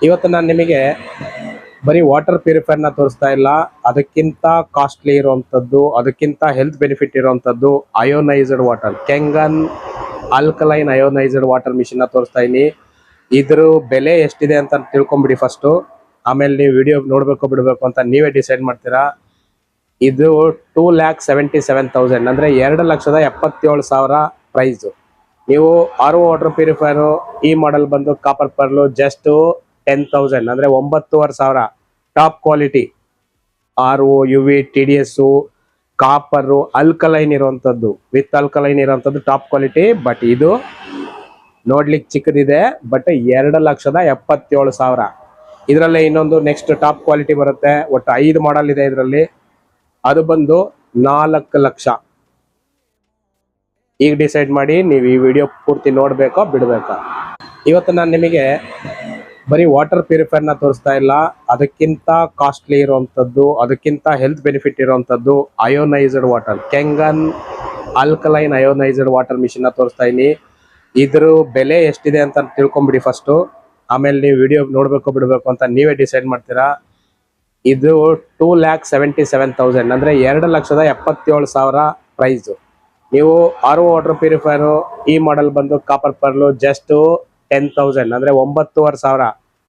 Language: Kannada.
ಇವತ್ತು ನಾನು ನಿಮಗೆ ಬರೀ ವಾಟರ್ ಪ್ಯೂರಿಫೈರ್ನ ತೋರಿಸ್ತಾ ಇಲ್ಲ, ಅದಕ್ಕಿಂತ ಕಾಸ್ಟ್ಲಿ ಇರುವಂಥದ್ದು, ಅದಕ್ಕಿಂತ ಹೆಲ್ತ್ ಬೆನಿಫಿಟ್ ಇರುವಂಥದ್ದು ionized water, Kangen alkaline ionized water ಮಿಷಿನ್ನ ತೋರಿಸ್ತಾ ಇದ್ದೀನಿ. ಇದ್ರ ಬೆಲೆ ಎಷ್ಟಿದೆ ಅಂತ ತಿಳ್ಕೊಂಬಿಡಿ ಫಸ್ಟು, ಆಮೇಲೆ ನೀವು ವಿಡಿಯೋ ನೋಡಬೇಕು ಬಿಡಬೇಕು ಅಂತ ನೀವೇ ಡಿಸೈಡ್ ಮಾಡ್ತೀರಾ. ಇದು 2,77,000 ಅಂದರೆ 2,77,000 ಪ್ರೈಸು. ನೀವು RO ವಾಟರ್ ಪ್ಯೂರಿಫೈರು ಈ ಮಾಡೆಲ್ ಬಂದು ಕಾಪರ್ ಪರ್ಲು ಜಸ್ಟ್ 10,000 ಅಂದರೆ 9,500. Top quality RO UV TDS copper alkaline ಇರುವಂಥದ್ದು, ವಿತ್ ಅಲ್ಕಲೈನ್ ಇರುವಂಥದ್ದು ಟಾಪ್ ಕ್ವಾಲಿಟಿ. ಬಟ್ ಇದು ನೋಡ್ಲಿಕ್ಕೆ ಚಿಕ್ಕದಿದೆ, ಬಟ್ 2,77,000. ಇದರಲ್ಲೇ ಇನ್ನೊಂದು ನೆಕ್ಸ್ಟ್ ಟಾಪ್ ಕ್ವಾಲಿಟಿ ಬರುತ್ತೆ. ಒಟ್ಟು 5 ಮಾಡೆಲ್ ಇದೆ ಇದರಲ್ಲಿ, ಅದು ಬಂದು 4 ಲಕ್ಷ. ಈಗ ಡಿಸೈಡ್ ಮಾಡಿ ನೀವು ಈ ವಿಡಿಯೋ ಪೂರ್ತಿ ನೋಡಬೇಕೋ ಬಿಡಬೇಕಾ. ಇವತ್ತು ನಾನು ನಿಮಗೆ ಬರೀ ವಾಟರ್ ಪ್ಯೂರಿಫೈರ್ನ ತೋರಿಸ್ತಾ ಇಲ್ಲ, ಅದಕ್ಕಿಂತ ಕಾಸ್ಟ್ಲಿ ಇರುವಂಥದ್ದು, ಅದಕ್ಕಿಂತ ಹೆಲ್ತ್ ಬೆನಿಫಿಟ್ ಇರುವಂಥದ್ದು ionized water, Kangen alkaline ionized water ಮಿಷಿನ್ನ ತೋರಿಸ್ತಾ ಇದ್ದೀನಿ. ಇದ್ರ ಬೆಲೆ ಎಷ್ಟಿದೆ ಅಂತ ತಿಳ್ಕೊಂಬಿಡಿ ಫಸ್ಟು, ಆಮೇಲೆ ನೀವು ವಿಡಿಯೋ ನೋಡಬೇಕು ಬಿಡಬೇಕು ಅಂತ ನೀವೇ ಡಿಸೈಡ್ ಮಾಡ್ತೀರಾ. ಇದು 2,77,000 ಅಂದರೆ 2,77,000 ಪ್ರೈಸು. ನೀವು RO ವಾಟರ್ ಪ್ಯೂರಿಫೈರು ಈ ಮಾಡೆಲ್ ಬಂದು ಕಾಪರ್ ಪರ್ಲು ಜಸ್ಟ್ 10,000 ಅಂದರೆ 9,500.